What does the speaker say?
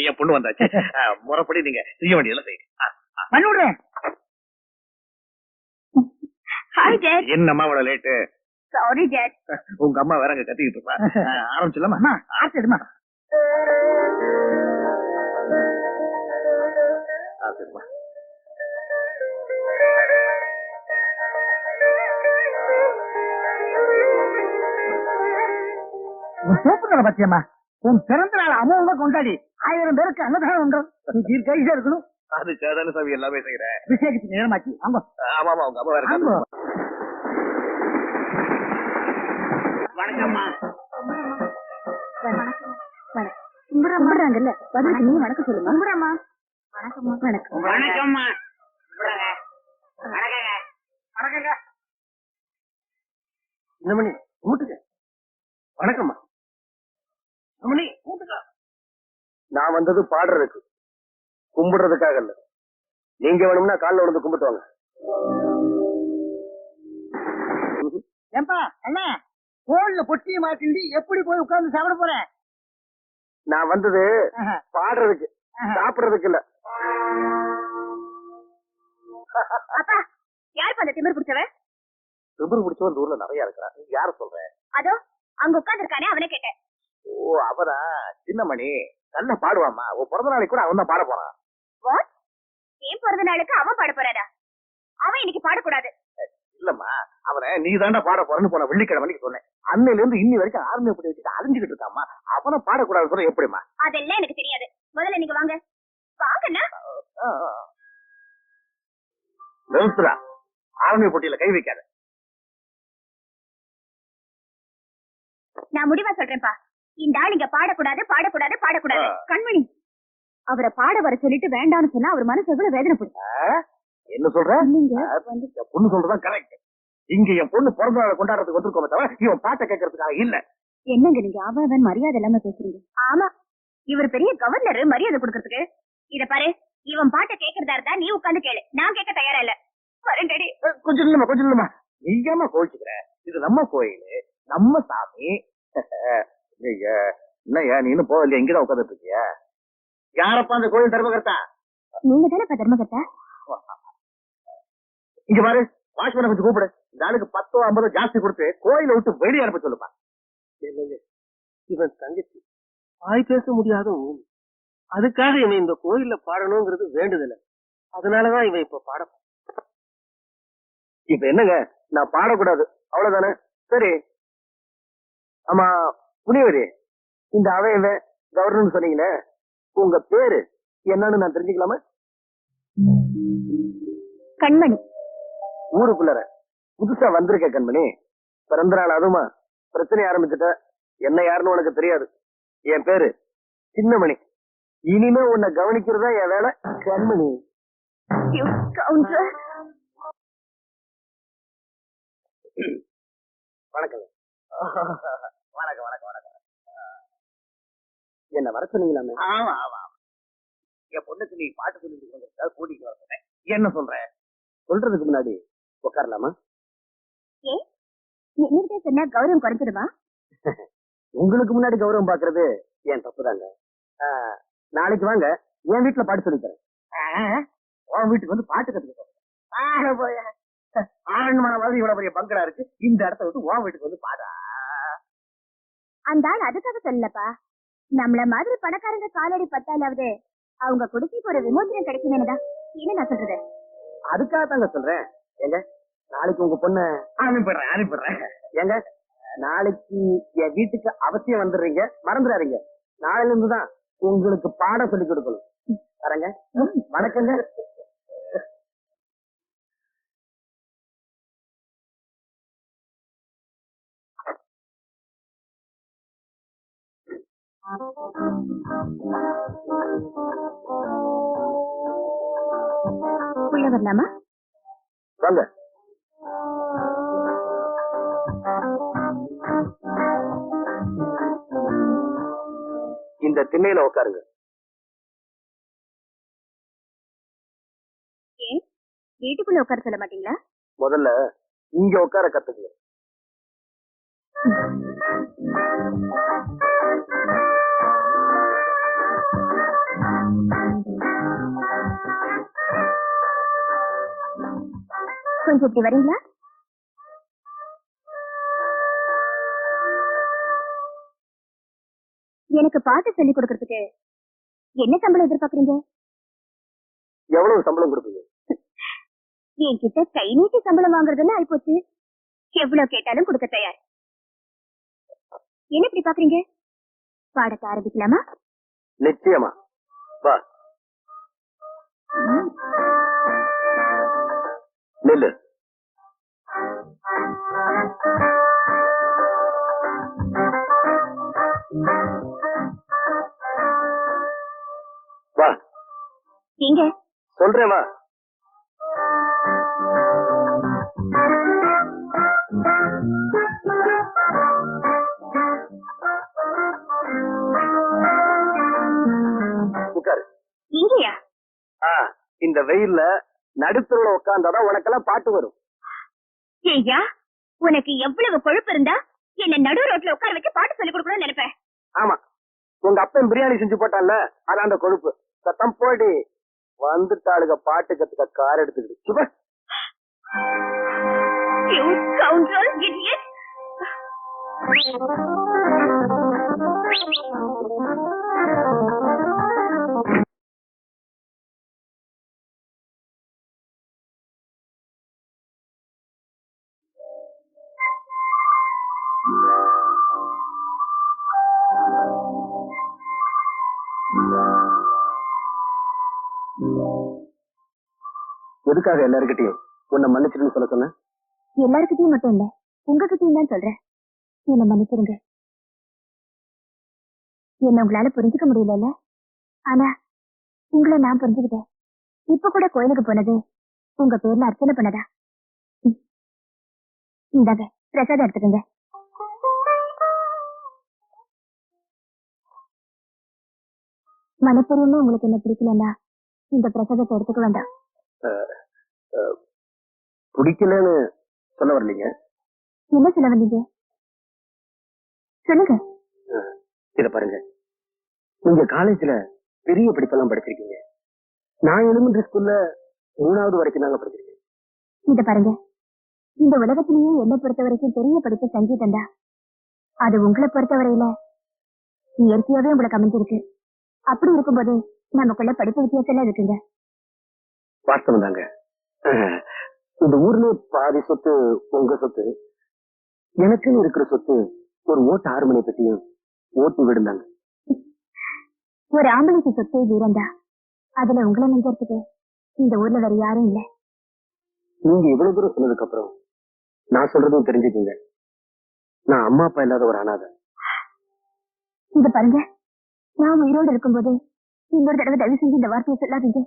என் பொண்ணு வந்தாச்சு. முறைப்படி நீங்க செய்ய வேண்டியதெல்லாம் செய்யுங்க. பண்ணி விடுறேன். Hi dad. என்னம்மா இவ்வளவு லேட்டு? Sorry dot. உங்க அம்மா வேற அங்க கத்திக்கிட்டு இருப்பா. ஆரம்பிச்சிடலாமா? அம்மா ஆர்த்திடுமா? சரிம்மா. சூப்பர் பத்தியம்மா. உன் பிறந்த நாள் அமௌங்க கொண்டாடி 1000 பேருக்கு அன்னதானம் உண்டு. நீ தீர்க்கையா இருக்கணும். அதுக்காக சாமி எல்லாமே செய்யறேன். விசேஷத்துக்கு நேரமாச்சு. ஆமா ஆமாமா, உங்க அம்மா வேற வணக்கம்மா. கும்பிடுறாங்கல்ல, பதிலுக்கு நீ வணக்கம் சொல்லுமா. கும்பிடுறமா. வணக்கம்மா. வணக்கம். வணக்கம்மா. இந்த மணி கூட்டுக்க. வணக்கம்மா. மணி கூட்டுக்க. நான் வந்தது பாடுறதுக்கு, கும்பிடுறதுக்காக இல்ல. நீங்க வேணும்னா காலில் விழுந்து கும்பிட்டு வாங்க. ஏன்பா அண்ணா, போன்ல பொட்டியை மாத்திண்டி எப்படி போய் உட்கார்ந்து சாப்பிட போறேன்? நான் வந்தது பாடுறதுக்கு, சாப்பிடுறதுக்கு இல்ல. அப்பா, யார் அந்த திமிர் பிடிச்சவன்? திமிர் பிடிச்சவன் ஊர்ல நிறைய இருக்கிறான். நீங்க யார சொல்ற? அதோ அங்க உட்கார்ந்து இருக்கானே, அவனே கேட்டேன். ஓ, அவதான் சின்னமணி. நல்லா பாடுவாமா. உன் பிறந்த நாளைக்கு கூட அவன் தான் பாட போறான். வாட்? ஏன் பிறந்த நாளுக்கு அவன் பாட போறானா? அவன் இன்னைக்கு பாடக்கூடாது. இல்லம்மா, அவனை நீ தாண்டா பாட போறன்னு போன வெள்ளிக்கிழமை சொன்னேன். அன்னையில இருந்து இன்னி வரைக்கும் ஆர்மி எப்படி வச்சுட்டு அழிஞ்சுக்கிட்டு இருக்காமா. அவனை பாடக்கூடாது சொல்ற எப்படிமா? அதெல்லாம் எனக்கு தெரியாது. முதல்ல நீங்க வாங்க. வாங்கண்ணா. நிறுத்துறா. ஆர்மி போட்டியில கை வைக்காத. நான் முடிவா சொல்றேன்ப்பா. இந்த ஆள் இங்க பாடக்கூடாது, பாடக்கூடாது, பாடக்கூடாது. கண்மணி, அவரை பாட வர சொல்லிட்டு வேண்டாம்னு சொன்னா அவர் மனசு எவ்வளவு வேதனைப்படும். என்ன சொல்ற? நீங்க பொண்ணு சொல்றதான் கரெக்ட். இங்க என் பொண்ணு பிறந்த நாளை கொண்டாடுறதுக்கு வந்திருக்கோமே தவிர இவன் பாட்டை கேட்கறதுக்காக இல்ல. என்னங்க நீங்க அவன் மரியாதை இல்லாம பேசுறீங்க? ஆமா, இவர் பெரிய கவர்னர், மரியாதை கொடுக்கறதுக்கு. இத பாரு, இவன் பாட்டை கேட்கறதா இருந்தா நீ உட்கார்ந்து கேளு. நான் கேட்க தயாரா இல்ல. வரேன்டி. கொஞ்சம் இல்லம்மா. நீயாம கோவிச்சுக்கிற. இது நம்ம கோயில், நம்ம சாமி. என்னையா நீ இன்னும் போகலையா? இங்கதான் உட்காந்துட்டு இருக்கிய? யாரப்பா அந்த கோயில் தர்மகர்த்தா? நீங்க தானே தர்மகர்த்தா. இங்க பாரு, வாட்ச்மேனை கொஞ்சம் கூப்பிடு. இந்த ஆளுக்கு 10 50 ஜாஸ்தி கொடுத்து கோயிலை விட்டு வெளியே அனுப்ப சொல்லுப்பா. இவன் தங்கச்சி வாய் பேச முடியாத ஊர். அதுக்காக இவன் இந்த கோயில்ல பாடணுங்கிறது வேண்டுதல. அதனாலதான் இவன் இப்ப பாட. இப்ப என்னங்க, நான் பாடக்கூடாது அவ்வளவுதானே? சரி. ஆமா புனிவரி, இந்த அவையவ கவர்னர் சொன்னீங்களே, உங்க பேரு என்னன்னு நான் தெரிஞ்சுக்கலாமா? கண்மணி. ஊருக்குள்ளற புதுசா வந்திருக்க கண்மணி. பிறந்த நாள் அதுமா பிரச்சனை ஆரம்பிச்சுட்ட. என்ன யாருன்னு உனக்கு தெரியாது. என் பேரு சின்னமணி. இனிமே உன்னை கவனிக்கிறதா என் வேலை. கண்மணி. வணக்கம். வணக்கம். என்ன வர சொன்னீங்களாமே? ஆமா. என் பொண்ணுக்கு நீ பாட்டு சொல்லிட்டு கூட்டிட்டு வர சொன்னேன். என்ன சொல்ற? சொல்றதுக்கு முன்னாடி உட்காரலாமா? சொன்னா கௌரவம் குறைஞ்சிடுமா? உங்களுக்கு முன்னாடி கௌரவம் பாக்குறது என் தப்புதாங்க. நாளைக்கு வாங்க, என் வீட்டுல பாட்டு சொல்லி தரேன். உன் வீட்டுக்கு வந்து பாட்டு கத்துக்க. ஆரண்யமான மாதிரி இவ்வளவு பெரிய பங்களா இருக்கு. இந்த இடத்த விட்டு உன் வீட்டுக்கு வந்து பாடா. அந்த ஆள் அதுக்காக சொல்லப்பா. நம்மள மாதிரி பணக்காரங்க காலடி பட்டாலாவது அவங்க குடிசைக்கு ஒரு விமோசனம் கிடைக்குமேனுதான். என்ன நான் சொல்றது? அதுக்காக தாங்க சொல்றேன். ஏங்க, நாளைக்கு உங்க பொண்ணு அனுப்பிடுறேன். ஏங்க, நாளைக்கு என் வீட்டுக்கு அவசியம் வந்துடுறீங்க, மறந்துடாதீங்க. நாளையில இருந்துதான் உங்களுக்கு பாடம் சொல்லி கொடுக்கணும். வரேங்க. வணக்கங்க. உள்ள வரலாமா? வாங்க. இந்த திண்ணையில உட்காருங்க. ஏன் வீட்டுக்குள்ள உட்கார சொல்ல மாட்டீங்களா? முதல்ல இங்க உட்கார கத்துக்குங்க. கொஞ்சம் இப்படி வரீங்களா? எனக்கு பாட்டு சொல்லி கொடுக்கறதுக்கு என்ன சம்பளம் எதிர்பார்க்கறீங்க? எவ்வளவு சம்பளம் கொடுப்பீங்க? என்கிட்ட கை நீட்டி சம்பளம் வாங்குறதுன்னு ஆயிப்போச்சு. எவ்வளவு கேட்டாலும் கொடுக்க தயார். என்ன இப்படி பாக்குறீங்க? பாடத்தை ஆரம்பிக்கலாமா? நிச்சயமா. வா நில்லு. வா எங்க சொல்றேன் வா. உட்காரு. இங்கயா? இந்த வெயில்ல நடுத்தருல உட்கார்ந்தாதான் உனக்கெல்லாம் பாட்டு வரும். ஐயா, உனக்கு எவ்வளவு கொழுப்பு இருந்தா என்ன நடு ரோட்ல உட்கார வச்சு பாட்டு சொல்லி கொடுக்கணும்னு நினைப்பேன். ஆமா, உங்க அப்பன் பிரியாணி செஞ்சு போட்டான்ல, அதான் அந்த கொழுப்பு. சத்தம் போடி. வந்துட்டாளுக பாட்டு கத்துக்க கார் எடுத்துக்கிட்டு. சுப You scoundrel, idiot! எதுக்காக எல்லாருக்கிட்டையும் உன்னை மன்னிச்சிருன்னு சொல்ல சொன்ன? எல்லாருக்கிட்டையும் மட்டும் இல்ல, உங்ககிட்டயும் தான் சொல்றேன். என்ன மன்னிச்சிருங்க. என்ன உங்களால புரிஞ்சுக்க முடியல, ஆனா உங்களை நான் புரிஞ்சுக்கிட்டேன். இப்ப கூட கோயிலுக்கு போனது உங்க பேர்ல அர்ச்சனை பண்ணதா. இந்தாங்க பிரசாதம் எடுத்துக்கங்க. மனப்பூர்வமா உங்களுக்கு என்ன பிடிக்கலன்னா இந்த பிரசாதத்தை எடுத்துக்க வேண்டாம். பிடிக்கலன்னு சொல்ல வரலீங்க. என்ன சொல்ல வந்தீங்க? சொல்லுங்க. இத பாருங்க, நீங்க காலேஜ்ல பெரிய படிப்பெல்லாம் படிச்சிருக்கீங்க. நான் எலிமெண்டரி ஸ்கூல்ல 3வது வரைக்கும் தாங்க படிச்சிருக்கேன். இத பாருங்க, இந்த உலகத்திலேயே என்னை பொறுத்த வரைக்கும் பெரிய படிப்பு சங்கீதம் தான். அது உங்களை பொறுத்தவரையில இயற்கையாவே உங்களுக்கு அமைஞ்சிருக்கு. அப்படி இருக்கும்போது நமக்குள்ள படிப்பு வித்தியாசம் எல்லாம் இருக்குங்க. வாஸ்தவம் தாங்க. இந்த ஊர்ல பாதி சொத்து உங்க சொத்து, எனக்குன்னு இருக்கிற சொத்து ஒரு ஓட்டு 6 மணி பெட்டியும் ஓட்டு விடுந்தாங்க. ஒரு ஆம்பளைக்கு சொத்தே வீரந்தா, அதுல உங்களை நெஞ்சறதுக்கு இந்த ஊர்ல வேற யாரும் இல்ல. நீங்க இவ்வளவு தூரம் சொன்னதுக்கு அப்புறம் நான் சொல்றதும் தெரிஞ்சுக்கீங்க, நான் அம்மா அப்பா இல்லாத ஒரு அனாதை. இத பாருங்க, நான் உயிரோடு இருக்கும்போது இன்னொரு தடவை தயவு செஞ்சு இந்த வார்த்தையை சொல்லாதீங்க.